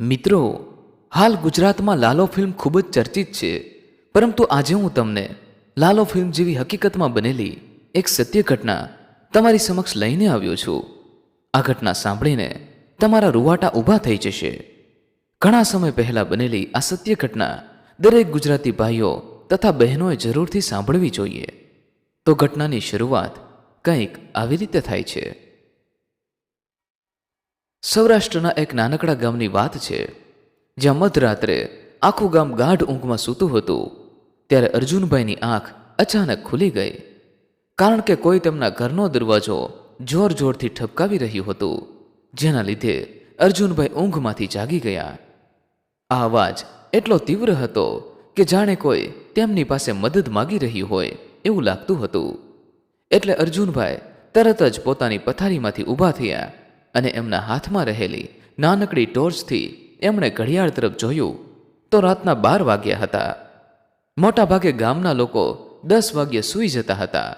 મિત્રો, હાલ ગુજરાતમાં લાલો ફિલ્મ ખૂબ જ ચર્ચિત છે. પરંતુ આજે હું તમને લાલો ફિલ્મ જેવી હકીકતમાં બનેલી એક સત્ય ઘટના તમારી સમક્ષ લઈને આવ્યો છું. આ ઘટના સાંભળીને તમારા રૂવાટા ઊભા થઈ જશે. ઘણા સમય પહેલા બનેલી આ સત્ય ઘટના દરેક ગુજરાતી ભાઈઓ તથા બહેનોએ જરૂરથી સાંભળવી જોઈએ. તો ઘટનાની શરૂઆત કંઈક આવી રીતે થાય છે. સૌરાષ્ટ્રના એક નાનકડા ગામની વાત છે, જ્યાં મધરાત્રે આખું ગામ ગાઢ ઊંઘમાં સૂતું હતું. ત્યારે અર્જુનભાઈની આંખ અચાનક ખુલી ગઈ, કારણ કે કોઈ તેમના ઘરનો દરવાજો જોર જોરથી ઠપકાવી રહ્યું હતું, જેના લીધે અર્જુનભાઈ ઊંઘમાંથી જાગી ગયા. આ અવાજ એટલો તીવ્ર હતો કે જાણે કોઈ તેમની પાસે મદદ માગી રહ્યું હોય એવું લાગતું હતું. એટલે અર્જુનભાઈ તરત જ પોતાની પથારીમાંથી ઊભા થયા અને એમના હાથમાં રહેલી નાનકડી ટોર્ચથી એમણે ઘડિયાળ તરફ જોયું તો રાતના 12 વાગ્યા હતા. મોટાભાગે ગામના લોકો 10 વાગ્યે સૂઈ જતા હતા.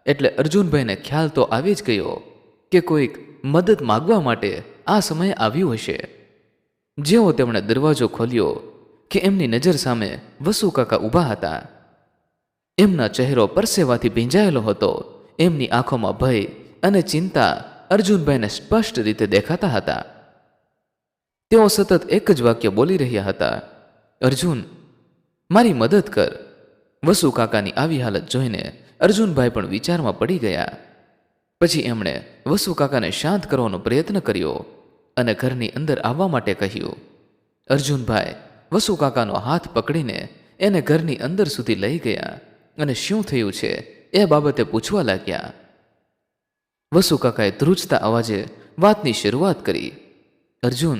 એટલે અર્જુનભાઈને ખ્યાલ તો આવી જ ગયો કે કોઈક મદદ માગવા માટે આ સમયે આવ્યું હશે. જેવો તેમણે દરવાજો ખોલ્યો કે એમની નજર સામે વસુ કાકા ઊભા હતા. એમના ચહેરો પરસેવાથી ભીંજાયેલો હતો. એમની આંખોમાં ભય અને ચિંતા અર્જુનભાઈને સ્પષ્ટ રીતે દેખાતા હતા. તેઓ સતત એક જ વાક્ય બોલી રહ્યા હતા, અર્જુન, મારી મદદ કર. વસુ કાકાની આવી હાલત જોઈને અર્જુનભાઈ પણ વિચારમાં પડી ગયા. પછી એમણે વસુ કાકાને શાંત કરવાનો પ્રયત્ન કર્યો અને ઘરની અંદર આવવા માટે કહ્યું. અર્જુનભાઈ વસુ કાકાનો હાથ પકડીને એને ઘરની અંદર સુધી લઈ ગયા અને શું થયું છે એ બાબતે પૂછવા લાગ્યા. વસુ કાકાએ ધ્રુજતા અવાજે વાતની શરૂઆત કરી. અર્જુન,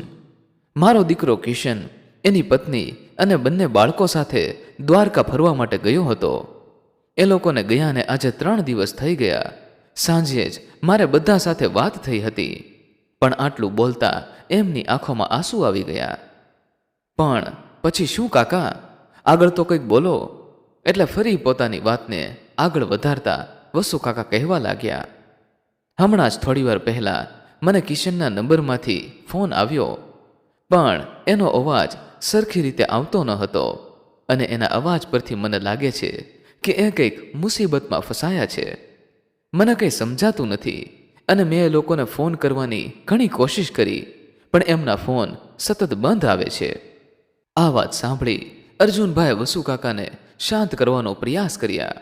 મારો દીકરો કિશન એની પત્ની અને બંને બાળકો સાથે દ્વારકા ફરવા માટે ગયો હતો. એ લોકોને ગયાને આજે 3 દિવસ થઈ ગયા. સાંજે જ મારે બધા સાથે વાત થઈ હતી. પણ આટલું બોલતા એમની આંખોમાં આંસુ આવી ગયા. પણ પછી શું કાકા? આગળ તો કંઈક બોલો. એટલે ફરી પોતાની વાતને આગળ વધારતા વસુ કાકા કહેવા લાગ્યા, હમણાં જ થોડીવાર પહેલા મને કિશનના નંબરમાંથી ફોન આવ્યો, પણ એનો અવાજ સરખી રીતે આવતો ન હતો અને એના અવાજ પરથી મને લાગે છે કે એ કંઈક મુસીબતમાં ફસાયા છે. મને કંઈ સમજાતું નથી અને મેં એ લોકોને ફોન કરવાની ઘણી કોશિશ કરી, પણ એમના ફોન સતત બંધ આવે છે. આ વાત સાંભળી અર્જુનભાઈએ વસુ કાકાને શાંત કરવાનો પ્રયાસ કર્યા.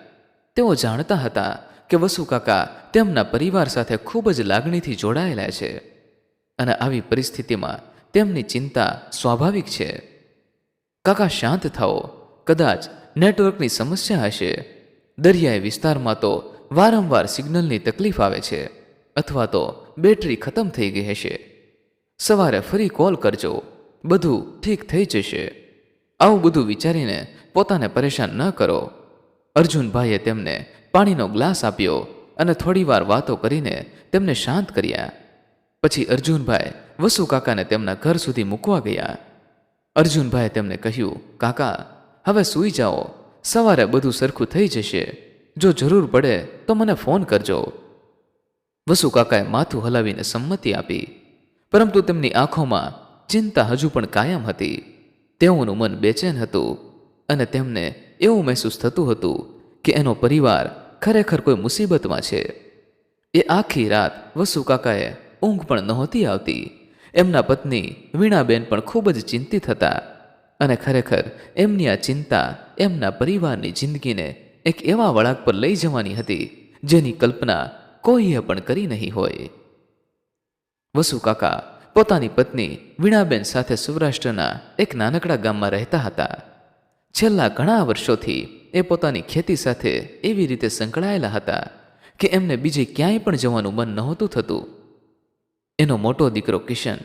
તેઓ જાણતા હતા કે વસુ કાકા તેમના પરિવાર સાથે ખૂબ જ લાગણીથી જોડાયેલા છે અને આવી પરિસ્થિતિમાં તેમની ચિંતા સ્વાભાવિક છે. કાકા, શાંત થાઓ. કદાચ નેટવર્કની સમસ્યા હશે. દરિયાઈ વિસ્તારમાં તો વારંવાર સિગ્નલની તકલીફ આવે છે, અથવા તો બેટરી ખતમ થઈ ગઈ હશે. સવારે ફરી કોલ કરજો, બધું ઠીક થઈ જશે. આવું બધું વિચારીને પોતાને પરેશાન ન કરો. અર્જુનભાઈએ તેમને પાણીનો ગ્લાસ આપ્યો અને થોડીવાર વાતો કરીને તેમને શાંત કર્યા. પછી અર્જુનભાઈ વસુ કાકાને તેમના ઘર સુધી મૂકવા ગયા. અર્જુનભાઈએ તેમને કહ્યું, કાકા, હવે સૂઈ જાઓ. સવારે બધું સરખું થઈ જશે. જો જરૂર પડે તો મને ફોન કરજો. વસુ કાકાએ માથું હલાવીને સંમતિ આપી, પરંતુ તેમની આંખોમાં ચિંતા હજુ પણ કાયમ હતી. તેઓનું મન બેચેન હતું અને તેમને એવું મહેસૂસ થતું હતું કે એનો પરિવાર ખરેખર કોઈ મુસીબતમાં છે. એ આખી રાત વસુ કાકાએ ઊંઘ પણ નહોતી આવતી. એમના પત્ની વીણાબેન પણ ખૂબ જ ચિંતિત હતા અને ખરેખર એમની આ ચિંતા એમના પરિવારની જિંદગીને એક એવા વળાંક પર લઈ જવાની હતી જેની કલ્પના કોઈએ પણ કરી નહીં હોય. વસુ કાકા પોતાની પત્ની વીણાબેન સાથે સૌરાષ્ટ્રના એક નાનકડા ગામમાં રહેતા હતા. છેલ્લા ઘણા વર્ષોથી એ પોતાની ખેતી સાથે એવી રીતે સંકળાયેલા હતા કે એમને બીજે ક્યાંય પણ જવાનું મન નહોતું થતું. એનો મોટો દીકરો કિશન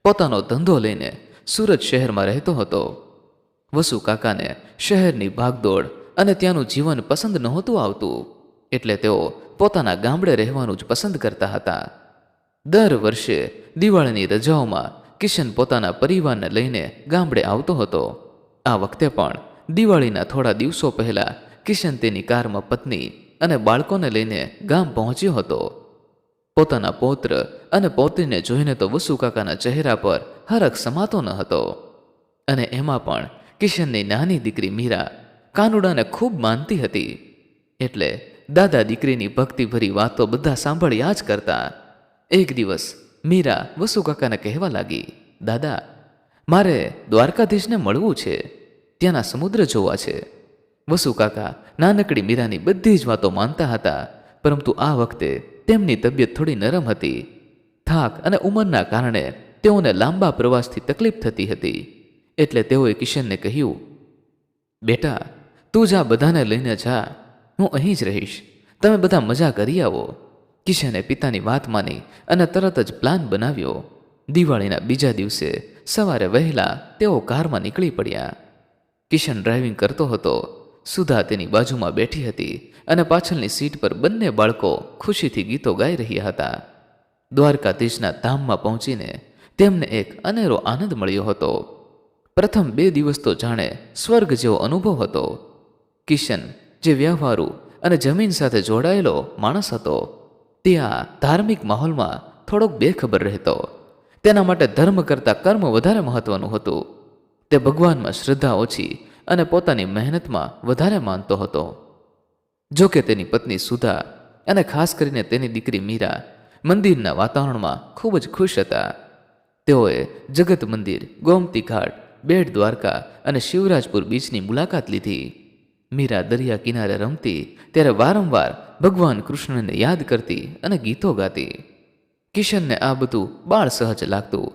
પોતાનો ધંધો લઈને સુરત શહેરમાં રહેતો હતો. વસુ કાકાને શહેરની ભાગદોડ અને ત્યાંનું જીવન પસંદ નહોતું આવતું, એટલે તેઓ પોતાના ગામડે રહેવાનું જ પસંદ કરતા હતા. દર વર્ષે દિવાળીની રજાઓમાં કિશન પોતાના પરિવારને લઈને ગામડે આવતો હતો. આ વખતે પણ દિવાળીના થોડા દિવસો પહેલા કિશન તેની કારમાં પત્ની અને બાળકોને લઈને ગામ પહોંચ્યો હતો. પોતાના પૌત્ર અને પૌત્રીને જોઈને તો વસુ કાકાના ચહેરા પર હરખ સમાતો ન હતો. અને એમાં પણ કિશનની નાની દીકરી મીરા કાનુડાને ખૂબ માનતી હતી. એટલે દાદા દીકરીની ભક્તિભરી વાતો બધા સાંભળ્યા જ કરતા. એક દિવસ મીરા વસુ કાકાને કહેવા લાગી, દાદા, મારે દ્વારકાધીશને મળવું છે, ત્યાંના સમુદ્ર જોવા છે. વસુ કાકા નાનકડી મીરાની બધી જ વાતો માનતા હતા, પરંતુ આ વખતે તેમની તબિયત થોડી નરમ હતી. થાક અને ઉંમરના કારણે તેઓને લાંબા પ્રવાસથી તકલીફ થતી હતી. એટલે તેઓએ કિશનને કહ્યું, બેટા, તું જા, બધાને લઈને જા, હું અહીં જ રહીશ, તમે બધા મજા કરી આવો. કિશને પિતાની વાત માની અને તરત જ પ્લાન બનાવ્યો. દિવાળીના બીજા દિવસે સવારે વહેલા તેઓ કારમાં નીકળી પડ્યા. કિશન ડ્રાઇવિંગ કરતો હતો. સુધા તેની બાજુમાં બેઠી હતી અને પાછળની સીટ પર બંને બાળકો ખુશીથી ગીતો ગાઈ રહ્યા હતા. દ્વારકાધીશના ધામમાં પહોંચીને તેમને એક અનેરો આનંદ મળ્યો હતો. પ્રથમ 2 દિવસ તો જાણે સ્વર્ગ જેવો અનુભવ હતો. કિશન, જે વ્યવહારુ અને જમીન સાથે જોડાયેલો માણસ હતો, તે આ ધાર્મિક માહોલમાં થોડોક બેખબર રહેતો. તેના માટે ધર્મ કરતાં કર્મ વધારે મહત્વનું હતું. તે ભગવાનમાં શ્રદ્ધા ઓછી અને પોતાની મહેનતમાં વધારે માનતો હતો. જો કે તેની પત્ની સુધા અને ખાસ કરીને તેની દીકરી મીરા મંદિરના વાતાવરણમાં ખૂબ જ ખુશ હતા. તેઓએ જગત મંદિર, ગોમતી ઘાટ, બેટ દ્વારકા અને શિવરાજપુર બીચની મુલાકાત લીધી. મીરા દરિયા કિનારે રમતી ત્યારે વારંવાર ભગવાન કૃષ્ણને યાદ કરતી અને ગીતો ગાતી. કિશનને આ બધું બાળ સહજ લાગતું,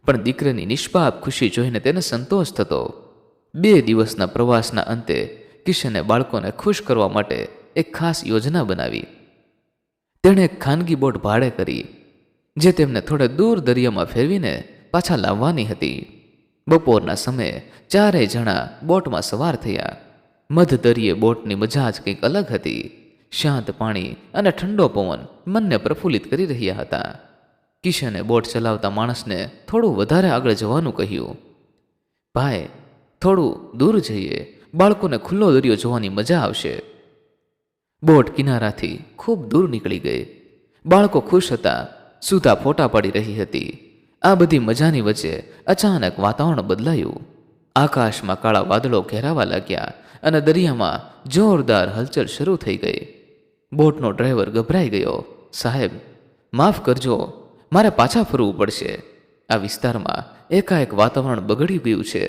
પણ દીકરીની નિષ્પાપ ખુશી જોઈને તેને સંતોષ થતો. 2 દિવસના પ્રવાસના અંતે કિશને બાળકોને ખુશ કરવા માટે એક ખાસ યોજના બનાવી. તેણે એક ખાનગી બોટ ભાડે કરી, જે તેમને થોડે દૂર દરિયામાં ફેરવીને પાછા લાવવાની હતી. બપોરના સમયે 4 જણા બોટમાં સવાર થયા. મધદરિયે બોટની મજા જ કંઈક અલગ હતી. શાંત પાણી અને ઠંડો પવન મનને પ્રફુલ્લિત કરી રહ્યા હતા. કિશને બોટ ચલાવતા માણસને થોડું વધારે આગળ જવાનું કહ્યું. ભાઈ, થોડું દૂર જઈએ, બાળકોને ખુલ્લો દરિયો જોવાની મજા આવશે. બોટ કિનારાથી ખૂબ દૂર નીકળી ગઈ. બાળકો ખુશ હતા. સુધા ફોટા પાડી રહી હતી. આ બધી મજાની વચ્ચે અચાનક વાતાવરણ બદલાયું. આકાશમાં કાળા વાદળો ઘેરાવા લાગ્યા અને દરિયામાં જોરદાર હલચલ શરૂ થઈ ગઈ. બોટનો ડ્રાઈવર ગભરાઈ ગયો. સાહેબ, માફ કરજો, મારે પાછા ફરવું પડશે. આ વિસ્તારમાં એકાએક વાતાવરણ બગડી ગયું છે.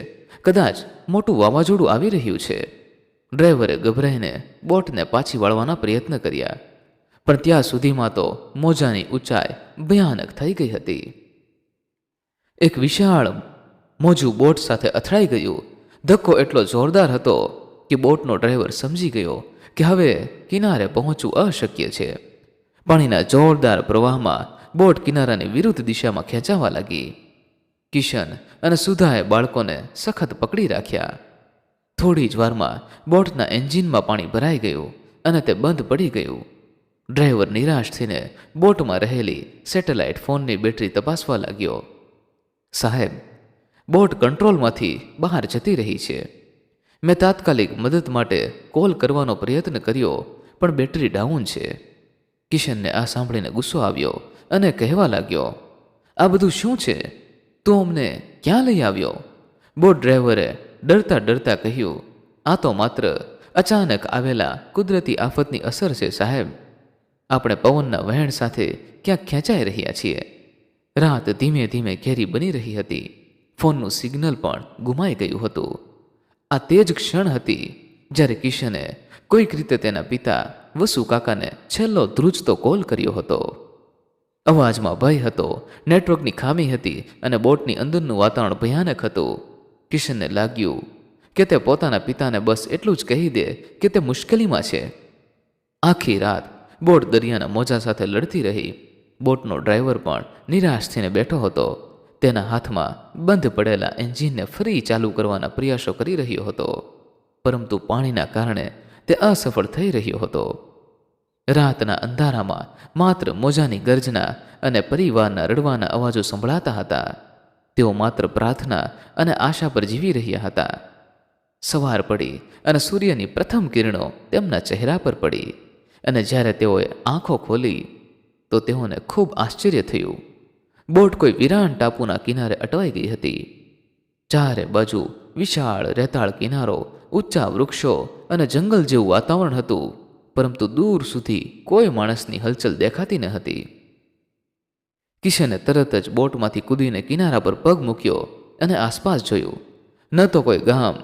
કદાચ મોટું વાવાઝોડું આવી રહ્યું છે. ડ્રાઈવરે ગભરાઈને બોટને પાછી વાળવાના પ્રયત્ન કર્યા, પણ ત્યાં સુધીમાં તો મોજાની ઊંચાઈ ભયાનક થઈ ગઈ હતી. એક વિશાળ મોજું બોટ સાથે અથડાઈ ગયું. ધક્કો એટલો જોરદાર હતો કે બોટનો ડ્રાઈવર સમજી ગયો કે હવે કિનારે પહોંચવું અશક્ય છે. પાણીના જોરદાર પ્રવાહમાં બોટ કિનારાની વિરુદ્ધ દિશામાં ખેંચાવા લાગી. કિશન અને સુધાએ બાળકોને સખત પકડી રાખ્યા. થોડી જ વારમાં બોટના એન્જિનમાં પાણી ભરાઈ ગયું અને તે બંધ પડી ગયું. ડ્રાઈવર નિરાશ થઈને બોટમાં રહેલી સેટેલાઇટ ફોનની બેટરી તપાસવા લાગ્યો. સાહેબ, બોટ કંટ્રોલમાંથી બહાર જતી રહી છે. મેં તાત્કાલિક મદદ માટે કોલ કરવાનો પ્રયત્ન કર્યો, પણ બેટરી ડાઉન છે. કિશનને આ સાંભળીને ગુસ્સો આવ્યો અને કહેવા લાગ્યો, આ બધું શું છે? તું અમને ક્યાં લઈ આવ્યો? બોટ ડ્રાઈવરે ડરતા ડરતા કહ્યું, આ તો માત્ર અચાનક આવેલા કુદરતી આફતની અસર છે સાહેબ. આપણે પવનના વહેણ સાથે ક્યાંક ખેંચાઈ રહ્યા છીએ. રાત ધીમે ધીમે ઘેરી બની રહી હતી. ફોનનું સિગ્નલ પણ ગુમાઈ ગયું હતું. આ તે જ ક્ષણ હતી જ્યારે કિશને કોઈક રીતે તેના પિતા વસુ કાકાને છેલ્લો ધ્રુજતો કોલ કર્યો હતો. અવાજમાં ભય હતો, નેટવર્કની ખામી હતી અને બોટની અંદરનું વાતાવરણ ભયાનક હતું. કિશનને લાગ્યું કે તે પોતાના પિતાને બસ એટલું જ કહી દે કે તે મુશ્કેલીમાં છે. આખી રાત બોટ દરિયાના મોજા સાથે લડતી રહી. બોટનો ડ્રાઈવર પણ નિરાશ થઈને બેઠો હતો. તેના હાથમાં બંધ પડેલા એન્જિનને ફરી ચાલુ કરવાના પ્રયાસો કરી રહ્યો હતો, પરંતુ પાણીના કારણે તે અસફળ થઈ રહ્યો હતો. રાતના અંધારામાં માત્ર મોજાની ગર્જના અને પરિવારના રડવાના અવાજો સંભળાતા હતા. તેઓ માત્ર પ્રાર્થના અને આશા પર જીવી રહ્યા હતા. સવાર પડી અને સૂર્યની પ્રથમ કિરણો તેમના ચહેરા પર પડી, અને જ્યારે તેઓએ આંખો ખોલી તો તેઓને ખૂબ આશ્ચર્ય થયું. બોટ કોઈ વિરાન ટાપુના કિનારે અટવાઈ ગઈ હતી. ચારે બાજુ વિશાળ રેતાળ કિનારો, ઊંચા વૃક્ષો અને જંગલ જેવું વાતાવરણ હતું, પરંતુ દૂર સુધી કોઈ માણસની હલચલ દેખાતી ન હતી. કિશને તરત જ બોટમાંથી કૂદીને કિનારા પર પગ મૂક્યો અને આસપાસ જોયું. ન તો કોઈ ગામ,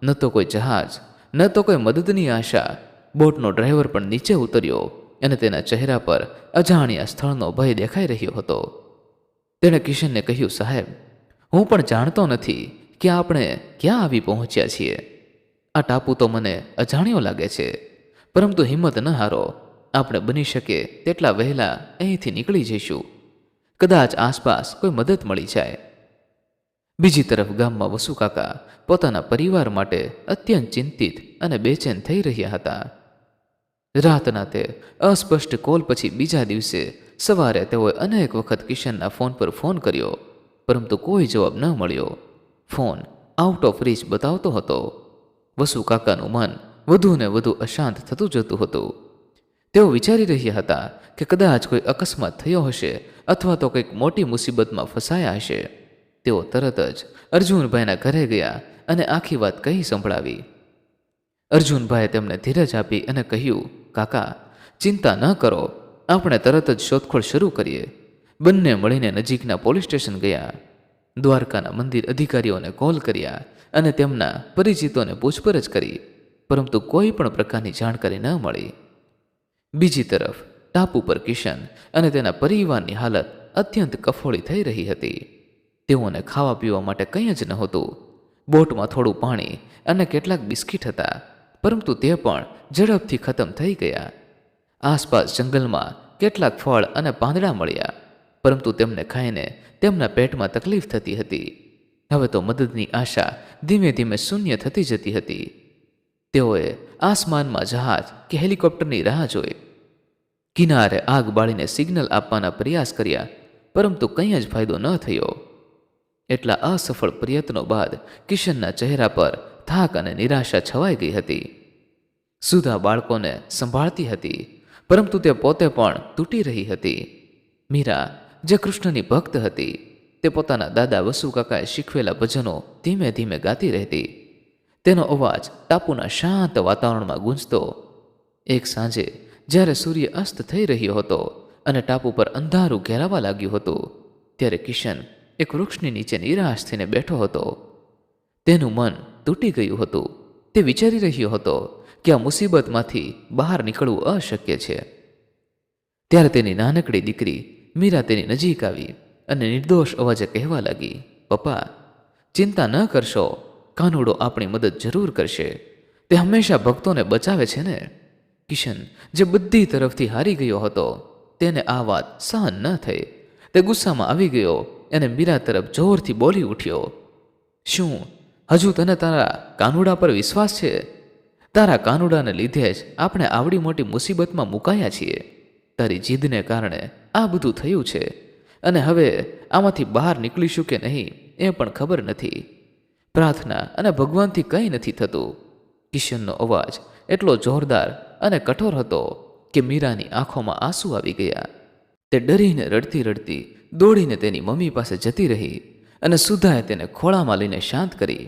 ન તો કોઈ જહાજ, ન તો કોઈ મદદની આશા. બોટનો ડ્રાઈવર પણ નીચે ઉતર્યો અને તેના ચહેરા પર અજાણ્યા સ્થળનો ભય દેખાઈ રહ્યો હતો. તેણે કિશનને કહ્યું, સાહેબ, હું પણ જાણતો નથી કે આપણે ક્યાં આવી પહોંચ્યા છીએ. આ ટાપુ તો મને અજાણ્યો લાગે છે, પરંતુ હિંમત ન હારો. આપણે બની શકે તેટલા વહેલા અહીંથી નીકળી જઈશું. કદાચ આસપાસ કોઈ મદદ મળી જાય. બીજી તરફ ગામમાં વસુ કાકા પોતાના પરિવાર માટે અત્યંત ચિંતિત અને બેચેન થઈ રહ્યા હતા. રાતના તે અસ્પષ્ટ કોલ પછી બીજા દિવસે સવારે તેઓએ અનેક વખત કિશનના ફોન પર ફોન કર્યો, પરંતુ કોઈ જવાબ ન મળ્યો. ફોન આઉટ ઓફ રીચ બતાવતો હતો. વસુ કાકાનું મન વધુ ને વધુ અશાંત થતું જતું હતું. તેઓ વિચારી રહ્યા હતા કે કદાચ કોઈ અકસ્માત થયો હશે અથવા તો કંઈક મોટી મુસીબતમાં ફસાયા હશે. તેઓ તરત જ અર્જુનભાઈના ઘરે ગયા અને આખી વાત કહી સંભળાવી. અર્જુનભાઈએ તેમને ધીરજ આપી અને કહ્યું, કાકા, ચિંતા ન કરો, આપણે તરત જ શોધખોળ શરૂ કરીએ. બંને મળીને નજીકના પોલીસ સ્ટેશન ગયા. દ્વારકાના મંદિર અધિકારીઓને કોલ કર્યા અને તેમના પરિચિતોને પૂછપરછ કરી, પરંતુ કોઈ પણ પ્રકારની જાણકારી ન મળી. બીજી તરફ ટાપુ પર કિશન અને તેના પરિવારની હાલત અત્યંત કફોળી થઈ રહી હતી. તેઓને ખાવા પીવા માટે કંઈ જ નહોતું. બોટમાં થોડું પાણી અને કેટલાક બિસ્કિટ હતા, પરંતુ તે પણ ઝડપથી ખતમ થઈ ગયા. આસપાસ જંગલમાં કેટલાક ફળ અને પાંદડા મળ્યા, પરંતુ તેમને ખાઈને તેમના પેટમાં તકલીફ થતી હતી. હવે તો મદદની આશા ધીમે ધીમે શૂન્ય થતી જતી હતી. તેઓએ આસમાનમાં જહાજ કે હેલિકોપ્ટરની રાહ જોઈ. કિનારે આગ બાળીને સિગ્નલ આપવાના પ્રયાસ કર્યા, પરંતુ કંઈ જ ફાયદો ન થયો. એટલા અસફળ પ્રયત્નો બાદ કિશનના ચહેરા પર થાક અને નિરાશા છવાઈ ગઈ હતી. સુધા બાળકોને સંભાળતી હતી, પરંતુ તે પોતે પણ તૂટી રહી હતી. મીરા, જે કૃષ્ણની ભક્ત હતી, તે પોતાના દાદા વસુ કાકાએ શીખવેલા ભજનો ધીમે ધીમે ગાતી રહેતી. તેનો અવાજ ટાપુના શાંત વાતાવરણમાં ગૂંજતો. એક સાંજે જ્યારે સૂર્ય અસ્ત થઈ રહ્યો હતો અને ટાપુ પર અંધારું ઘેરાવા લાગ્યું હતું, ત્યારે કિશન એક વૃક્ષની નીચે નિરાશ થઈને બેઠો હતો. તેનું મન તૂટી ગયું હતું. તે વિચારી રહ્યો હતો કે આ મુસીબતમાંથી બહાર નીકળવું અશક્ય છે. ત્યારે તેની નાનકડી દીકરી મીરા તેની નજીક આવી અને નિર્દોષ અવાજે કહેવા લાગી, પપ્પા, ચિંતા ન કરશો, કાનુડો આપણી મદદ જરૂર કરશે. તે હંમેશા ભક્તોને બચાવે છે ને. કિશન, જે બધી તરફથી હારી ગયો હતો, તેને આ વાત સહન ન થઈ. તે ગુસ્સામાં આવી ગયો અને મીરા તરફ જોરથી બોલી ઉઠ્યો, શું હજુ તને તારા કાનુડા પર વિશ્વાસ છે? તારા કાનુડાને લીધે જ આપણે આવડી મોટી મુસીબતમાં મુકાયા છીએ. તારી જીદને કારણે આ બધું થયું છે, અને હવે આમાંથી બહાર નીકળીશું કે નહીં એ પણ ખબર નથી. પ્રાર્થના અને ભગવાનથી કંઈ નથી થતું. કિશનનો અવાજ એટલો જોરદાર અને કઠોર હતો કે મીરાની આંખોમાં આંસુ આવી ગયા. તે ડરીને રડતી રડતી દોડીને તેની મમ્મી પાસે જતી રહી અને સુધાએ તેને ખોળામાં લઈને શાંત કરી.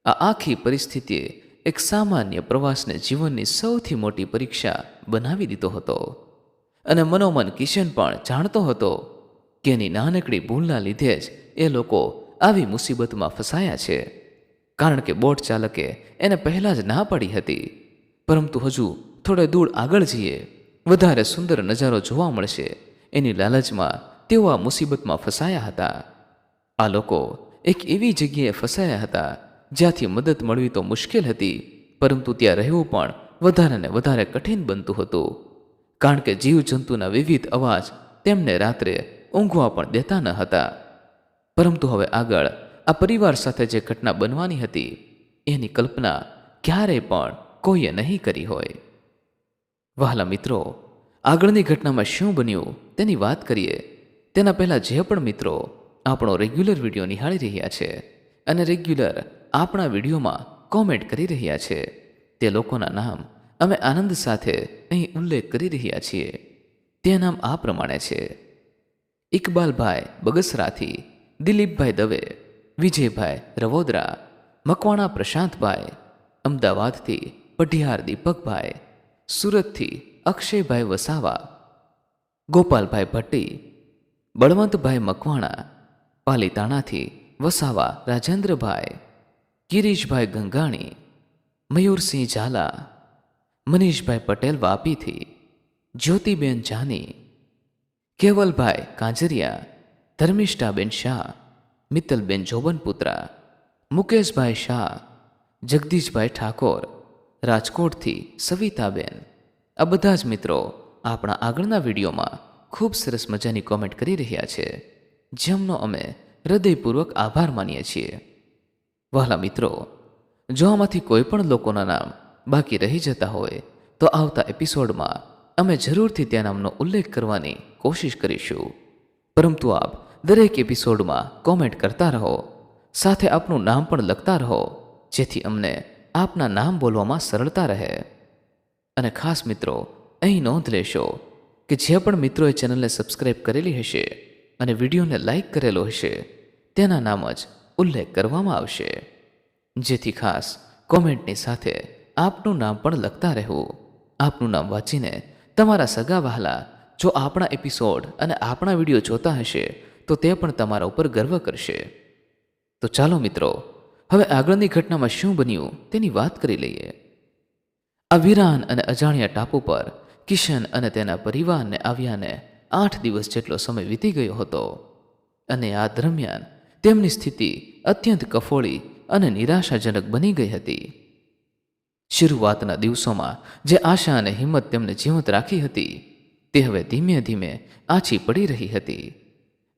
આ આખી પરિસ્થિતિએ એક સામાન્ય પ્રવાસને જીવનની સૌથી મોટી પરીક્ષા બનાવી દીધો હતો. અને મનોમન કિશન પણ જાણતો હતો કે એની નાનકડી ભૂલના લીધે જ એ લોકો આવી મુસીબતમાં ફસાયા છે. કારણ કે બોટ ચાલકે એને પહેલાં જ ના પાડી હતી, પરંતુ હજુ થોડે દૂર આગળ જઈએ, વધારે સુંદર નજારો જોવા મળશે, એની લાલચમાં તેઓ આ મુસીબતમાં ફસાયા હતા. આ લોકો એક એવી જગ્યાએ ફસાયા હતા જ્યાંથી મદદ મળવી તો મુશ્કેલ હતી, પરંતુ ત્યાં રહેવું પણ વધારે ને વધારે કઠિન બનતું હતું. કારણ કે જીવજંતુના વિવિધ અવાજ તેમને રાત્રે ઊંઘવા પણ દેતા ન હતા. પરંતુ હવે આગળ આ પરિવાર સાથે જે ઘટના બનવાની હતી, એની કલ્પના ક્યારેય પણ કોઈએ નહીં કરી હોય. વહાલા મિત્રો, આગળની ઘટનામાં શું બન્યું તેની વાત કરીએ તેના પહેલાં જે પણ મિત્રો આપણો રેગ્યુલર વિડીયો નિહાળી રહ્યા છે અને રેગ્યુલર આપણા વિડીયોમાં કોમેન્ટ કરી રહ્યા છે, તે લોકોના નામ અમે આનંદ સાથે અહીં ઉલ્લેખ કરી રહ્યા છીએ. તે નામ આ પ્રમાણે છે: ઇકબાલભાઈ બગસરાથી, દિલીપભાઈ દવે, વિજયભાઈ રવોદરા, મકવાણા પ્રશાંતભાઈ, અમદાવાદથી પઢિયાર દીપકભાઈ, સુરતથી અક્ષયભાઈ વસાવા, ગોપાલભાઈ ભટ્ટી, બળવંતભાઈ મકવાણા, પાલીતાણાથી વસાવા રાજેન્દ્રભાઈ, ગિરીશભાઈ ગંગાણી, મયુરસિંહ ઝાલા, મનીષભાઈ પટેલ વાપીથી, જ્યોતિબેન જાની, કેવલભાઈ કાંજરિયા, ધર્મિષ્ઠાબેન શાહ, મિત્તલબેન જોબનપુત્રા, મુકેશભાઈ શાહ, જગદીશભાઈ ઠાકોર, રાજકોટથી સવિતાબેન. આ બધા જ મિત્રો આપણા આગળના વિડીયોમાં ખૂબ સરસ મજાની કોમેન્ટ કરી રહ્યા છે, જેમનો અમે હૃદયપૂર્વક આભાર માનીએ છીએ. વહાલા મિત્રો, જો આમાંથી કોઈ પણ લોકોના નામ બાકી રહી જતા હોય તો આવતા એપિસોડમાં અમે જરૂરથી ત્યાં નામનો ઉલ્લેખ કરવાની કોશિશ કરીશું. પરંતુ આપ દરેક એપિસોડમાં કોમેન્ટ કરતા રહો, સાથે આપનું નામ પણ લખતા રહો, જેથી અમને આપના નામ બોલવામાં સરળતા રહે. અને ખાસ મિત્રો, અહીં નોંધ લેશો કે જે પણ મિત્રોએ ચેનલને સબસ્ક્રાઇબ કરેલી હશે અને વિડીયોને લાઇક કરેલો હશે તેના નામ જ ઉલ્લેખ કરવામાં આવશે, જેથી ખાસ કોમેન્ટની સાથે આપનું નામ પણ લખતા રહેવું. આપનું નામ વાંચીને તમારા સગા વહાલા જો આપણા એપિસોડ અને આપણા વિડીયો જોતા હશે તો તે પણ તમારા ઉપર ગર્વ કરશે. તો ચાલો મિત્રો, હવે આગળની ઘટનામાં શું બન્યું તેની વાત કરી લઈએ. આ વીરાન અને અજાણ્યા ટાપુ પર કિશન અને તેના પરિવારને આવ્યાને 8 દિવસ જેટલો સમય વીતી ગયો હતો અને આ દરમિયાન તેમની સ્થિતિ અત્યંત કફોળી અને નિરાશાજનક બની ગઈ હતી. શરૂઆતના દિવસોમાં જે આશા અને હિંમત તેમને જીવંત રાખી હતી તે હવે ધીમે ધીમે આછી પડી રહી હતી.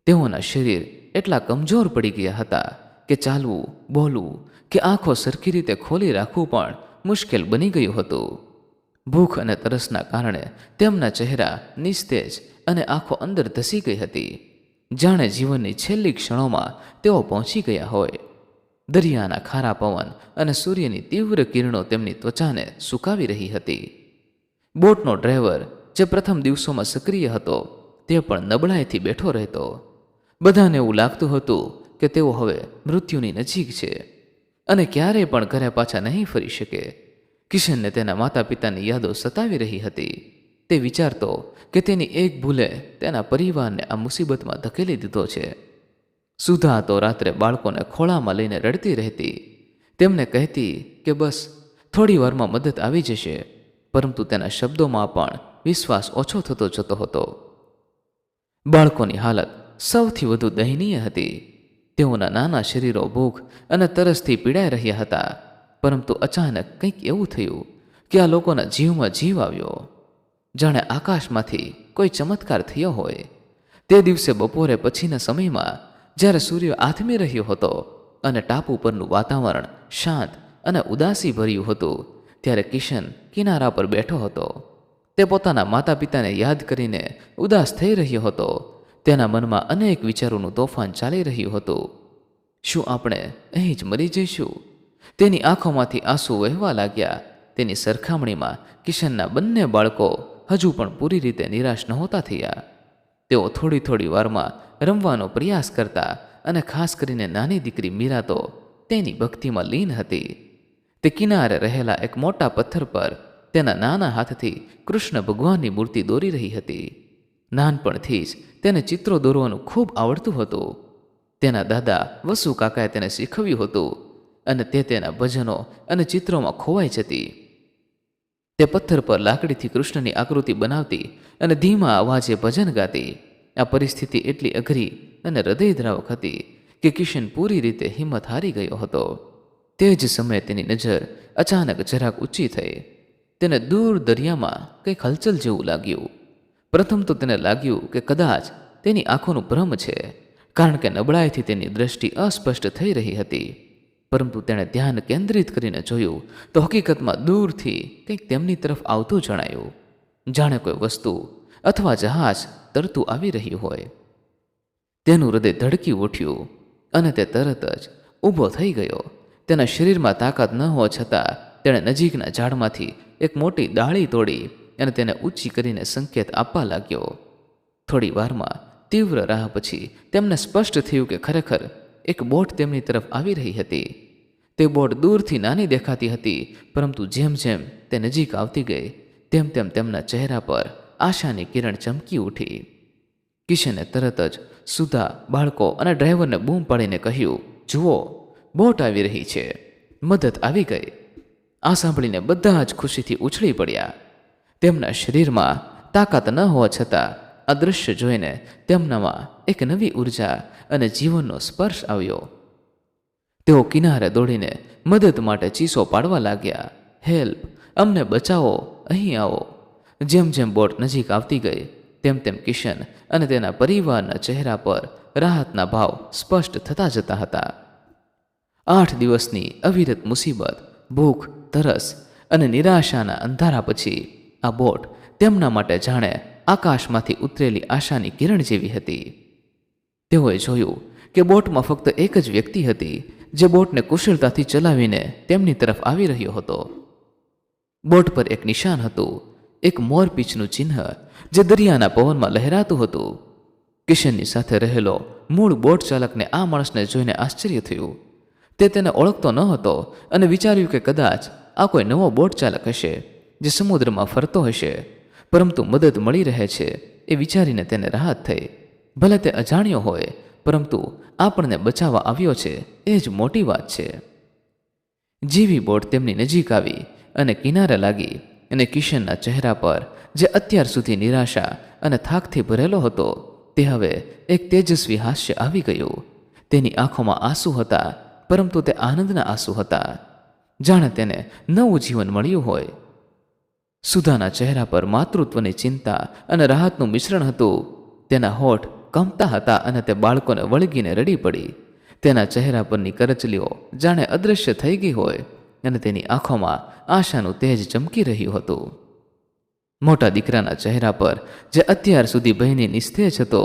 તેઓના શરીર એટલા કમજોર પડી ગયા હતા કે ચાલવું, બોલવું કે આંખો સરખી રીતે ખોલી રાખવું પણ મુશ્કેલ બની ગયું હતું. ભૂખ અને તરસના કારણે તેમના ચહેરા નિસ્તેજ અને આંખો અંદર ધસી ગઈ હતી, જાણે જીવનની છેલ્લી ક્ષણોમાં તેઓ પહોંચી ગયા હોય. દરિયાના ખારા પવન અને સૂર્યની તીવ્ર કિરણો તેમની ત્વચાને સુકાવી રહી હતી. બોટનો ડ્રાઈવર જે પ્રથમ દિવસોમાં સક્રિય હતો તે પણ નબળાઈથી બેઠો રહેતો. બધાને એવું લાગતું હતું કે તેઓ હવે મૃત્યુની નજીક છે અને ક્યારેય પણ ઘરે પાછા નહીં ફરી શકે. કિશનને તેના માતા પિતાની યાદો સતાવી રહી હતી. તે વિચારતો કે તેની એક ભૂલે તેના પરિવારને આ મુસીબતમાં ધકેલી દીધો છે. સુધા તો રાત્રે બાળકોને ખોળામાં લઈને રડતી રહેતી. તેમને કહેતી કે બસ થોડી વારમાં મદદ આવી જશે, પરંતુ તેના શબ્દોમાં પણ વિશ્વાસ ઓછો થતો જતો હતો. બાળકોની હાલત સૌથી વધુ દયનીય હતી. તેઓના નાના શરીરો ભૂખ અને તરસથી પીડાઈ રહ્યા હતા, પરંતુ અચાનક કંઈક એવું થયું કે આ લોકોના જીવમાં જીવ આવ્યો, જાણે આકાશમાંથી કોઈ ચમત્કાર થયો હોય. તે દિવસે બપોરે પછીના સમયમાં જ્યારે સૂર્ય આથમી રહ્યો હતો અને ટાપુ પરનું વાતાવરણ શાંત અને ઉદાસી ભર્યું હતું, ત્યારે કિશન કિનારા પર બેઠો હતો. તે પોતાના માતા પિતાને યાદ કરીને ઉદાસ થઈ રહ્યો હતો. તેના મનમાં અનેક વિચારોનું તોફાન ચાલી રહ્યું હતું. શું આપણે અહીં જ મરી જઈશું? તેની આંખોમાંથી આંસુ વહેવા લાગ્યા. તેની સરખામણીમાં કિશનના બંને બાળકો હજુ પણ પૂરી રીતે નિરાશ નહોતા થયા. તેઓ થોડી થોડી વારમાં રમવાનો પ્રયાસ કરતા અને ખાસ કરીને નાની દીકરી મીરા તો તેની ભક્તિમાં લીન હતી. તે કિનારે રહેલા એક મોટા પથ્થર પર તેના નાના હાથથી કૃષ્ણ ભગવાનની મૂર્તિ દોરી રહી હતી. નાનપણથી જ તેને ચિત્રો દોરવાનું ખૂબ આવડતું હતું. તેના દાદા વસુ કાકાએ તેને શીખવ્યું હતું અને તે તેના ભજનો અને ચિત્રોમાં ખોવાઈ જતી. તે પથ્થર પર લાકડીથી કૃષ્ણની આકૃતિ બનાવતી અને ધીમા અવાજે ભજન ગાતી. આ પરિસ્થિતિ એટલી અઘરી અને હૃદયદ્રાવક હતી કે કિશન પૂરી રીતે હિંમત હારી ગયો હતો. તે જ સમયે તેની નજર અચાનક જરાક ઊંચી થઈ. તેને દૂર દરિયામાં કંઈક હલચલ જેવું લાગ્યું. પ્રથમ તો તેને લાગ્યું કે કદાચ તેની આંખોનું ભ્રમ છે, કારણ કે નબળાઈથી તેની દ્રષ્ટિ અસ્પષ્ટ થઈ રહી હતી. પરંતુ તેણે ધ્યાન કેન્દ્રિત કરીને જોયું તો હકીકતમાં દૂરથી કંઈક તેમની તરફ આવતું જણાયું, જાણે કોઈ વસ્તુ અથવા જહાજ તરતું આવી રહ્યું હોય. તેનું હૃદય ધડકી ઉઠ્યું અને તે તરત જ ઊભો થઈ ગયો. તેના શરીરમાં તાકાત ન હોવા છતાં તેણે નજીકના ઝાડમાંથી એક મોટી ડાળી તોડી અને તેને ઊંચી કરીને સંકેત આપવા લાગ્યો. થોડી વારમાં તીવ્ર રાહ પછી તેમને સ્પષ્ટ થયું કે ખરેખર એક બોટ તેમની તરફ આવી રહી હતી. તે બોટ દૂરથી નાની દેખાતી હતી, પરંતુ જેમ જેમ તે નજીક આવતી ગઈ તેમ તેમ તેમના ચહેરા પર આશાની કિરણ ચમકી ઉઠી. કિશને તરત જ સુધા, બાળકો અને ડ્રાઈવરને બૂમ પાડીને કહ્યું, જુઓ, બોટ આવી રહી છે, મદદ આવી ગઈ. આ સાંભળીને બધા જ ખુશીથી ઉછળી પડ્યા. તેમના શરીરમાં તાકાત ન હોવા છતાં આ દૃશ્ય જોઈને તેમનામાં એક નવી ઉર્જા અને જીવનનો સ્પર્શ આવ્યો. તેઓ કિનારે દોડીને મદદ માટે ચીસો પાડવા લાગ્યા, હેલ્પ, અમને બચાવો, અહીં આવો. જેમ જેમ બોટ નજીક આવતી ગઈ તેમ તેમ કિશન અને તેના પરિવારના ચહેરા પર રાહતના ભાવ સ્પષ્ટ થતા જતા હતા. 8 દિવસની અવિરત મુસીબત, ભૂખ, તરસ અને નિરાશાના અંધારા પછી આ બોટ તેમના માટે જાણે આકાશમાંથી ઉતરેલી આશાની કિરણ જેવી હતી. તેઓએ જોયું કે બોટમાં ફક્ત એક જ વ્યક્તિ હતી જે બોટને કુશળતાથી ચલાવીને તેમની તરફ આવી રહ્યો હતો. બોટ પર એક નિશાન હતું, એક મોરપીંછનું ચિહ્ન જે દરિયાના પવનમાં લહેરાતું હતું. કિશનની સાથે રહેલો મૂળ બોટ ચાલકને આ માણસને જોઈને આશ્ચર્ય થયું. તે તેને ઓળખતો ન હતો અને વિચાર્યું કે કદાચ આ કોઈ નવો બોટ ચાલક હશે જે સમુદ્રમાં ફરતો હશે, પરંતુ મદદ મળી રહે છે એ વિચારીને તેને રાહત થઈ. ભલે તે અજાણ્યો હોય, પરંતુ આપણને બચાવવા આવ્યો છે એ જ મોટી વાત છે. જેવી બોટ તેમની નજીક આવી અને કિનારે લાગી અને કિશનના ચહેરા પર જે અત્યાર સુધી નિરાશા અને થાકથી ભરેલો હતો તે હવે એક તેજસ્વી હાસ્ય આવી ગયું. તેની આંખોમાં આંસુ હતા, પરંતુ તે આનંદના આંસુ હતા, જાણે તેને નવું જીવન મળ્યું હોય. સુધાના ચહેરા પર માતૃત્વની ચિંતા અને રાહતનું મિશ્રણ હતું. તેના હોઠ કંપતા હતા અને તે બાળકોને વળગીને રડી પડી. તેના ચહેરા પરની કરચલીઓ જાણે અદૃશ્ય થઈ ગઈ હોય અને તેની આંખોમાં આશાનું તેજ ચમકી રહ્યું હતું. મોટા દીકરાના ચહેરા પર જે અત્યાર સુધી ભયની નિસ્તેજ હતો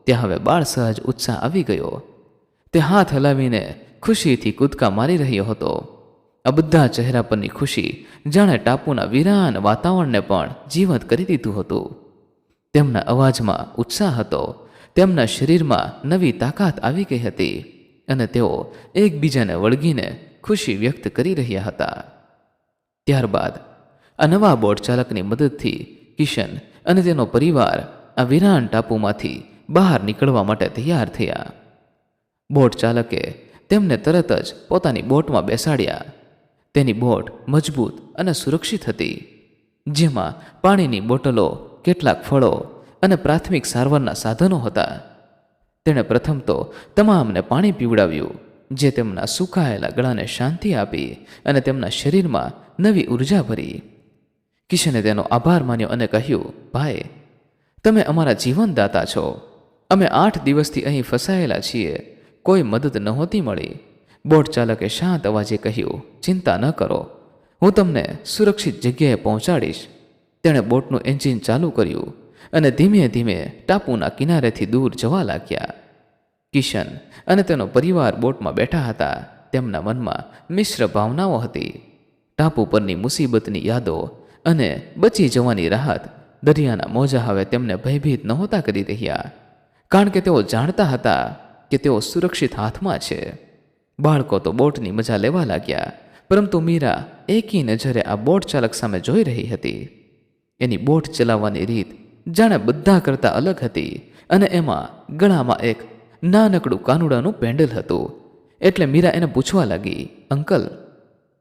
ત્યાં હવે બાળ સહજ ઉત્સાહ આવી ગયો. તે હાથ હલાવીને ખુશીથી કૂદકા મારી રહ્યો હતો. આ બધા ચહેરા પરની ખુશી જાણે ટાપુના વિરાન વાતાવરણને પણ જીવંત કરી દીધું હતું. તેમના અવાજમાં ઉત્સાહ હતો, તેમના શરીરમાં નવી તાકાત આવી ગઈ હતી અને તેઓ એકબીજાને વળગીને ખુશી વ્યક્ત કરી રહ્યા હતા. ત્યારબાદ આ નવા બોટ ચાલકની મદદથી કિશન અને તેનો પરિવાર આ વિરાન ટાપુમાંથી બહાર નીકળવા માટે તૈયાર થયા. બોટ ચાલકે તેમને તરત જ પોતાની બોટમાં બેસાડ્યા. તેની બોટ મજબૂત અને સુરક્ષિત હતી, જેમાં પાણીની બોટલો, કેટલાક ફળો અને પ્રાથમિક સારવારના સાધનો હતા. તેણે પ્રથમ તો તમામને પાણી પીવડાવ્યું, જે તેમના સુકાયેલા ગળાને શાંતિ આપી અને તેમના શરીરમાં નવી ઉર્જા ભરી. કિશને તેનો આભાર માન્યો અને કહ્યું, ભાઈ, તમે અમારા જીવનદાતા છો. અમે 8 દિવસથી અહીં ફસાયેલા છીએ, કોઈ મદદ નહોતી મળી. બોટ ચાલકે શાંત અવાજે કહ્યું, ચિંતા ન કરો, હું તમને સુરક્ષિત જગ્યાએ પહોંચાડીશ. તેણે બોટનું એન્જિન ચાલુ કર્યું અને ધીમે ધીમે ટાપુના કિનારેથી દૂર જવા લાગ્યા. કિશન અને તેનો પરિવાર બોટમાં બેઠા હતા. તેમના મનમાં મિશ્ર ભાવનાઓ હતી. ટાપુ પરની મુસીબતની યાદો અને બચી જવાની રાહત. દરિયાના મોજા હવે તેમને ભયભીત નહોતા કરી રહ્યા, કારણ કે તેઓ જાણતા હતા કે તેઓ સુરક્ષિત હાથમાં છે. બાળકો તો બોટની મજા લેવા લાગ્યા, પરંતુ મીરા એકી નજરે આ બોટ ચાલક સામે જોઈ રહી હતી. એની બોટ ચલાવવાની રીત જાણે બધા કરતાં અલગ હતી અને એમાં ગળામાં એક નાનકડું કાનુડાનું પેન્ડલ હતું. એટલે મીરા એને પૂછવા લાગી, અંકલ,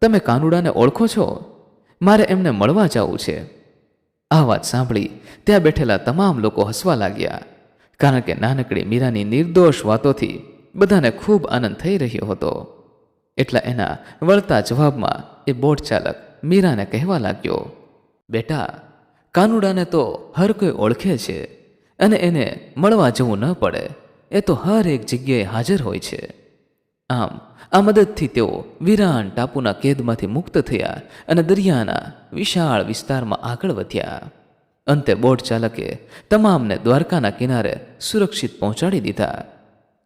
તમે કાનુડાને ઓળખો છો? મારે એમને મળવા જવું છે. આ વાત સાંભળી ત્યાં બેઠેલા તમામ લોકો હસવા લાગ્યા, કારણ કે નાનકડી મીરાની નિર્દોષ વાતોથી બધાને ખૂબ આનંદ થઈ રહ્યો હતો. એટલા એના વળતા જવાબમાં એ બોટ ચાલક મીરાને કહેવા લાગ્યો, બેટા, કાનુડાને તો હર કોઈ ઓળખે છે અને એને મળવા જવું ન પડે. એ તો હર એક જગ્યાએ હાજર હોય છે. આમ આ મદદથી તેઓ વિરાન ટાપુના કેદમાંથી મુક્ત થયા અને દરિયાના વિશાળ વિસ્તારમાં આગળ વધ્યા. અંતે બોટ ચાલકે તમામને દ્વારકાના કિનારે સુરક્ષિત પહોંચાડી દીધા.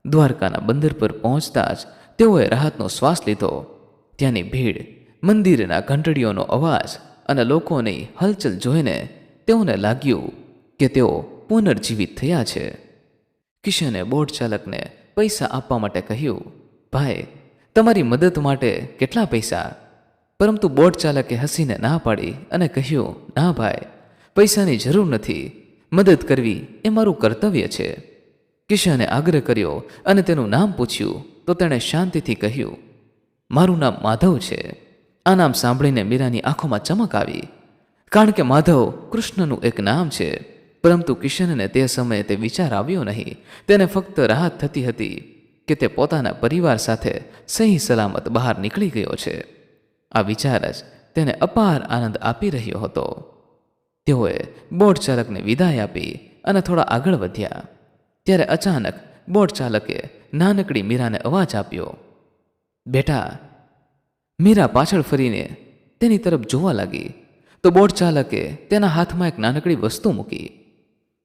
દ્વારકાના બંદર પર પહોંચતા જ તેઓએ રાહતનો શ્વાસ લીધો. ત્યાંની ભીડ, મંદિરના ઘંટડીઓનો અવાજ અને લોકોની હલચલ જોઈને તેઓને લાગ્યું કે તેઓ પુનર્જીવિત થયા છે. કિશને બોટ ચાલકને પૈસા આપવા માટે કહ્યું, ભાઈ, તમારી મદદ માટે કેટલા પૈસા? પરંતુ બોટ ચાલકે હસીને ના પાડી અને કહ્યું, ના ભાઈ, પૈસાની જરૂર નથી. મદદ કરવી એ મારું કર્તવ્ય છે. કિશને આગ્રહ કર્યો અને તેનું નામ પૂછ્યું તો તેણે શાંતિથી કહ્યું, મારું નામ માધવ છે. આ નામ સાંભળીને મીરાની આંખોમાં ચમક આવી, કારણ કે માધવ કૃષ્ણનું એક નામ છે. પરંતુ કિશનને તે સમયે તે વિચાર આવ્યો નહીં. તેને ફક્ત રાહત થતી હતી કે તે પોતાના પરિવાર સાથે સહી સલામત બહાર નીકળી ગયો છે. આ વિચાર જ તેને અપાર આનંદ આપી રહ્યો હતો. તેઓએ બોટ ચાલકને વિદાય આપી અને થોડા આગળ વધ્યા. ત્યારે અચાનક બોટ ચાલકે નાનકડી મીરાને અવાજ આપ્યો, બેટા. મીરા પાછળ ફરીને તેની તરફ જોવા લાગી તો બોટ ચાલકે તેના હાથમાં એક નાનકડી વસ્તુ મૂકી.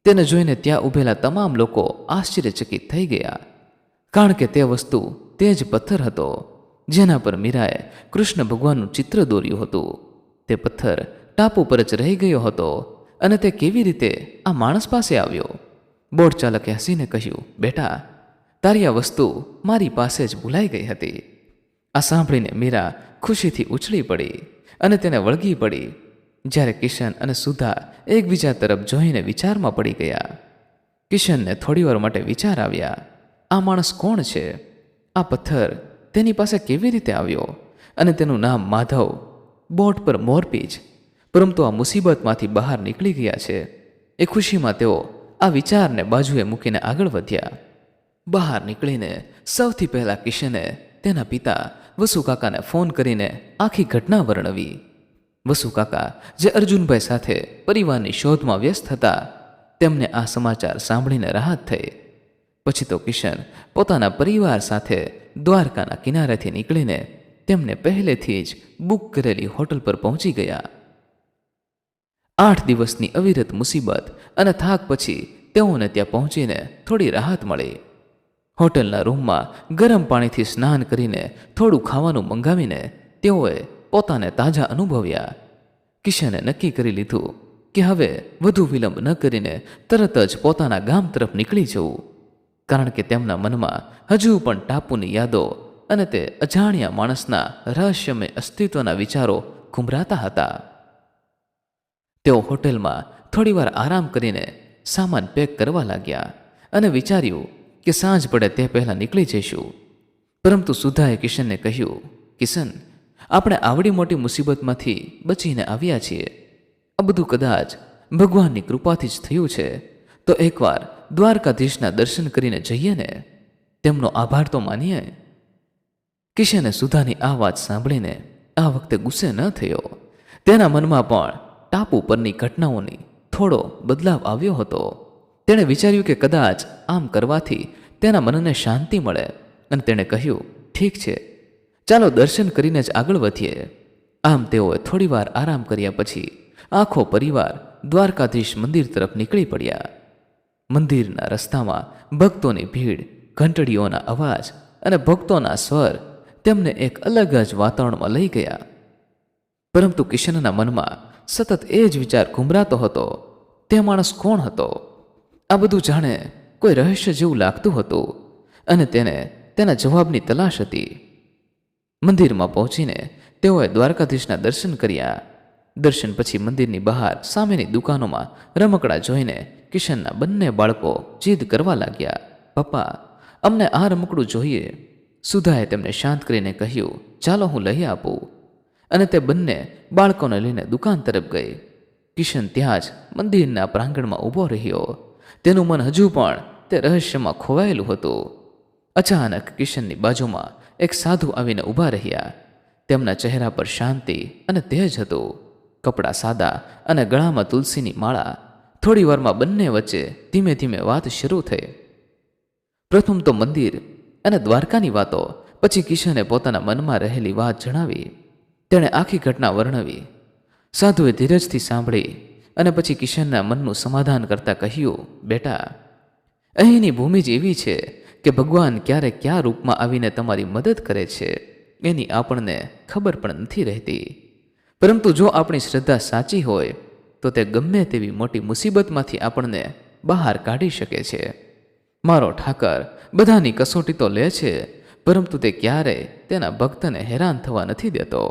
તેને જોઈને ત્યાં ઊભેલા તમામ લોકો આશ્ચર્યચકિત થઈ ગયા, કારણ કે તે વસ્તુ તે જ પથ્થર હતો જેના પર મીરાએ કૃષ્ણ ભગવાનનું ચિત્ર દોર્યું હતું. તે પથ્થર ટાપુ પર જ રહી ગયો હતો અને તે કેવી રીતે આ માણસ પાસે આવ્યો? બોટ ચાલકે હસીને કહ્યું, બેટા, તારી આ વસ્તુ મારી પાસે જ ભૂલાઈ ગઈ હતી. આ સાંભળીને મીરા ખુશીથી ઉછળી પડી અને તેને વળગી પડી. જ્યારે કિશન અને સુધા એકબીજા તરફ જોઈને વિચારમાં પડી ગયા. કિશનને થોડીવાર માટે વિચાર આવ્યા, આ માણસ કોણ છે? આ પથ્થર તેની પાસે કેવી રીતે આવ્યો? અને તેનું નામ માધવ, બોટ પર મોરપીંછ. પરંતુ આ મુસીબતમાંથી બહાર નીકળી ગયા છે. એ ખુશીમાં તેઓ આ વિચારને બાજુએ મૂકીને આગળ વધ્યા. બહાર નીકળીને સૌથી પહેલા કિશને તેના પિતા વસુ કાકાને ફોન કરીને આખી ઘટના વર્ણવી. વસુ કાકા, જે અર્જુનભાઈ સાથે પરિવારની શોધમાં વ્યસ્ત હતા, તેમને આ સમાચાર સાંભળીને રાહત થઈ. પછી તો કિશન પોતાના પરિવાર સાથે દ્વારકાના કિનારેથી નીકળીને તેમને પહેલેથી જ બુક કરેલી હોટલ પર પહોંચી ગયા. 8 દિવસની અવિરત મુસીબત અને થાક પછી તેઓને ત્યાં પહોંચીને થોડી રાહત મળી. હોટલના રૂમમાં ગરમ પાણીથી સ્નાન કરીને થોડું ખાવાનું મંગાવીને તેઓએ પોતાને તાજા અનુભવ્યા. કિશને નક્કી કરી લીધું કે હવે વધુ વિલંબ ન કરીને તરત જ પોતાના ગામ તરફ નીકળી જવું, કારણ કે તેમના મનમાં હજુ પણ ટાપુની યાદો અને તે અજાણ્યા માણસના રહસ્યમય અસ્તિત્વના વિચારો ઘૂંભરાતા હતા. તેઓ હોટેલમાં થોડીવાર આરામ કરીને સામાન પેક કરવા લાગ્યા અને વિચાર્યું કે સાંજ પડે તે પહેલાં નીકળી જઈશું. પરંતુ સુધાએ કિશનને કહ્યું, કિશન, આપણે આવડી મોટી મુસીબતમાંથી બચીને આવ્યા છીએ. આ બધું કદાચ ભગવાનની કૃપાથી જ થયું છે. તો એકવાર દ્વારકાધીશના દર્શન કરીને જઈએ ને, તેમનો આભાર તો માનીએ. કિશને સુધાની આ વાત સાંભળીને આ વખતે ગુસ્સે ન થયો. તેના મનમાં પણ ટાપુ પરની ઘટનાઓની થોડો બદલાવ આવ્યો હતો. તેણે વિચાર્યું કે કદાચ આમ કરવાથી તેના મનને શાંતિ મળે અને તેણે કહ્યું, ઠીક છે, ચાલો દર્શન કરીને જ આગળ વધીએ. આમ તેઓએ થોડીવાર આરામ કર્યા પછી આખો પરિવાર દ્વારકાધીશ મંદિર તરફ નીકળી પડ્યા. મંદિરના રસ્તામાં ભક્તોની ભીડ, ઘંટડીઓના અવાજ અને ભક્તોના સ્વર તેમને એક અલગ જ વાતાવરણમાં લઈ ગયા. પરંતુ કિશનના મનમાં સતત એ જ વિચાર ઘૂંભરાતો હતો, તે માણસ કોણ હતો? આ બધું જાણે કોઈ રહસ્ય જેવું લાગતું હતું અને તેને તેના જવાબની તલાશ હતી. મંદિરમાં પહોંચીને તેઓએ દ્વારકાધીશના દર્શન કર્યા. દર્શન પછી મંદિરની બહાર સામેની દુકાનોમાં રમકડા જોઈને કિશનના બંને બાળકો જીદ કરવા લાગ્યા, પપ્પા, અમને આ રમકડું જોઈએ. સુધાએ તેમને શાંત કરીને કહ્યું, ચાલો હું લઈ આપું. અને તે બંને બાળકોને લઈને દુકાન તરફ ગઈ. કિશન ત્યાં જ મંદિરના પ્રાંગણમાં ઊભો રહ્યો. તેનું મન હજુ પણ તે રહસ્યમાં ખોવાયેલું હતું. અચાનક કિશનની બાજુમાં એક સાધુ આવીને ઊભા રહ્યા. તેમના ચહેરા પર શાંતિ અને તેજ હતું. કપડાં સાદા અને ગળામાં તુલસીની માળા. થોડી વારમાં બંને વચ્ચે ધીમે ધીમે વાત શરૂ થઈ. પ્રથમ તો મંદિર અને દ્વારકાની વાતો, પછી કિશને પોતાના મનમાં રહેલી વાત જણાવી. તેણે આખી ઘટના વર્ણવી. સાધુએ ધીરજથી સાંભળી અને પછી કિશનના મનનું સમાધાન કરતા કહ્યું, બેટા, અહીંની ભૂમિ જ એવી છે કે ભગવાન ક્યારેક કયા રૂપમાં આવીને તમારી મદદ કરે છે એની આપણને ખબર પણ નથી રહેતી. પરંતુ જો આપણી શ્રદ્ધા સાચી હોય તો તે ગમે તેવી મોટી મુસીબતમાંથી આપણને બહાર કાઢી શકે છે. મારો ઠાકર બધાની કસોટી તો લે છે, પરંતુ તે ક્યારેય તેના ભક્તને હેરાન થવા નથી દેતો.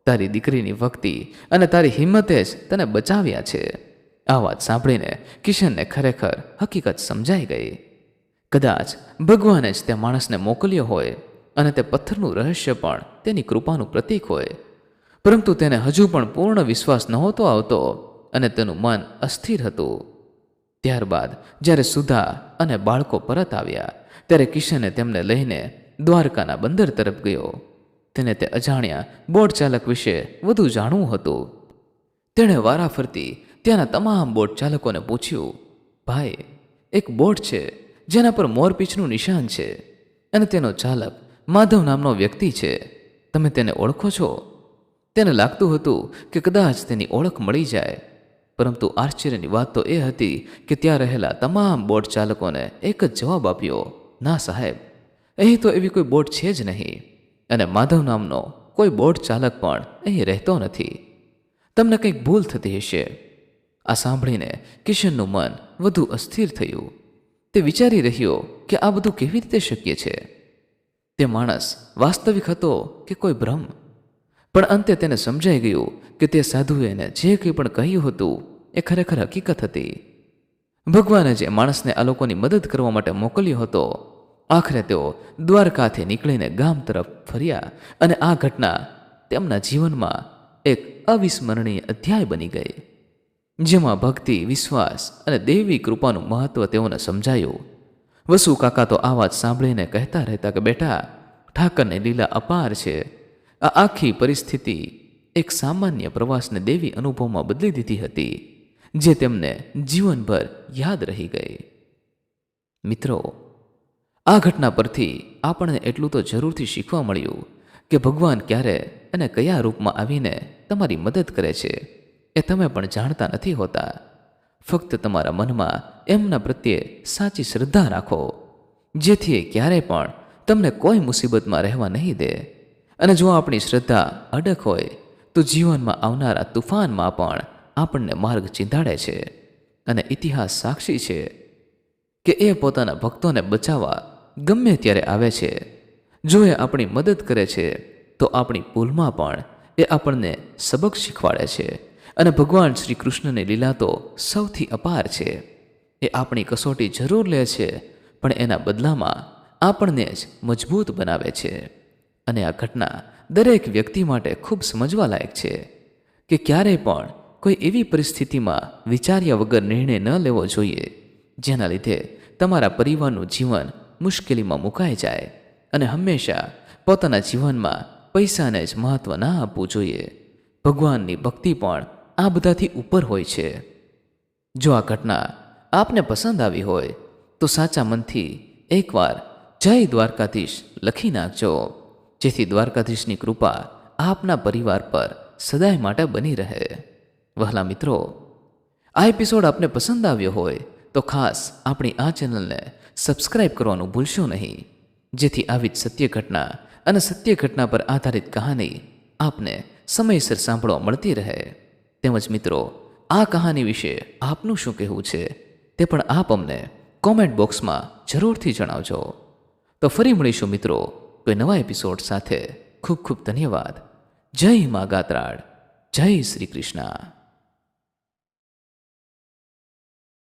તારી દીકરીની ભક્તિ અને તારી હિંમતે જ તને બચાવ્યા છે. આ વાત સાંભળીને કિશનને ખરેખર હકીકત સમજાઈ ગઈ. કદાચ ભગવાને જ તે માણસને મોકલ્યો હોય અને તે પથ્થરનું રહસ્ય પણ તેની કૃપાનું પ્રતીક હોય, પરંતુ તેને હજુ પણ પૂર્ણ વિશ્વાસ નહોતો આવતો અને તેનું મન અસ્થિર હતું. ત્યારબાદ જ્યારે સુધા અને બાળકો પરત આવ્યા ત્યારે કિશને તેમને લઈને દ્વારકાના બંદર તરફ ગયો. તેને તે અજાણ્યા બોટ ચાલક વિશે વધુ જાણવું હતું. તેણે વારાફરતી ત્યાંના તમામ બોટ ચાલકોને પૂછ્યું, ભાઈ, એક બોટ છે જેના પર મોરપીંછનું નિશાન છે અને તેનો ચાલક માધવ નામનો વ્યક્તિ છે. તમે તેને ઓળખો છો? તેને લાગતું હતું કે કદાચ તેની ઓળખ મળી જાય, પરંતુ આશ્ચર્યની વાત તો એ હતી કે ત્યાં રહેલા તમામ બોટ ચાલકોને એક જ જવાબ આપ્યો, ના સાહેબ, અહીં તો એવી કોઈ બોટ છે જ નહીં અને માધવ નામનો કોઈ બોટ ચાલક પણ અહીં રહેતો નથી. તમને કંઈક ભૂલ થતી હશે. આ સાંભળીને કિશનનું મન વધુ અસ્થિર થયું. તે વિચારી રહ્યો કે આ બધું કેવી રીતે શક્ય છે. તે માણસ વાસ્તવિક હતો કે કોઈ ભ્રમ? પણ અંતે તેને સમજાઈ ગયું કે તે સાધુએ એને જે કંઈ પણ કહ્યું હતું એ ખરેખર હકીકત હતી. ભગવાને જે માણસને આ લોકોની મદદ કરવા માટે મોકલ્યો હતો, આખરે તેઓ દ્વારકાથી નીકળીને ગામ તરફ ફર્યા અને આ ઘટના તેમના જીવનમાં એક અવિસ્મરણીય અધ્યાય બની ગઈ, જેમાં ભક્તિ, વિશ્વાસ અને દેવી કૃપાનું મહત્વ તેઓને સમજાયું. વસુ કાકા તો આ વાત સાંભળીને કહેતા રહેતા કે બેટા, ઠાકરની લીલા અપાર છે. આ આખી પરિસ્થિતિ એક સામાન્ય પ્રવાસને દેવી અનુભવમાં બદલી દીધી હતી, જે તેમને જીવનભર યાદ રહી ગઈ. મિત્રો, આ ઘટના પરથી આપણને એટલું તો જરૂરથી શીખવા મળ્યું કે ભગવાન ક્યારે અને કયા રૂપમાં આવીને તમારી મદદ કરે છે એ તમે પણ જાણતા નથી હોતા. ફક્ત તમારા મનમાં એમના પ્રત્યે સાચી શ્રદ્ધા રાખો, જેથી એ ક્યારેય પણ તમને કોઈ મુસીબતમાં રહેવા નહીં દે. અને જો આપણી શ્રદ્ધા અડગ હોય તો જીવનમાં આવનારા તુફાનમાં પણ આપણને માર્ગ ચીંધાડે છે. અને ઇતિહાસ સાક્ષી છે કે એ પોતાના ભક્તોને બચાવવા ગમે ત્યારે આવે છે. જો એ આપણી મદદ કરે છે તો આપણી ભૂલમાં પણ એ આપણને સબક શીખવાડે છે. અને ભગવાન શ્રી કૃષ્ણની લીલા તો સૌથી અપાર છે. એ આપણી કસોટી જરૂર લે છે, પણ એના બદલામાં આપણને જ મજબૂત બનાવે છે. અને આ ઘટના દરેક વ્યક્તિ માટે ખૂબ સમજવા લાયક છે કે ક્યારેય પણ કોઈ એવી પરિસ્થિતિમાં વિચાર્યા વગર નિર્ણય ન લેવો જોઈએ જેના લીધે તમારા પરિવારનું જીવન મુશ્કેલીમાં મુકાઈ જાય. અને હંમેશા પોતાના જીવનમાં પૈસાને જ મહત્વ ના આપવું જોઈએ. ભગવાનની ભક્તિ પણ આ બધાથી ઉપર હોય છે. જો આ ઘટના આપને પસંદ આવી હોય તો સાચા મનથી એકવાર જય દ્વારકાધીશ લખી નાખજો, જેથી દ્વારકાધીશની કૃપા આપના પરિવાર પર સદાય માટે બની રહે. વહાલા મિત્રો, આ એપિસોડ આપને પસંદ આવ્યો હોય તો ખાસ આપણી આ ચેનલને સબસ્ક્રાઇબ કરવાનું ભૂલશો નહીં, જેથી આવી જ સત્ય ઘટના અને સત્ય ઘટના પર આધારિત કહાની આપને સમયસર સાંભળવા મળતી રહે. તેમજ મિત્રો, આ કહાની વિશે આપનું શું કહેવું છે તે પણ આપ અમને કોમેન્ટ બોક્સમાં જરૂરથી જણાવજો. તો ફરી મળીશું મિત્રો કોઈ નવા એપિસોડ સાથે. ખૂબ ખૂબ ધન્યવાદ. જય મા ગાત્રાળ. જય શ્રી કૃષ્ણ.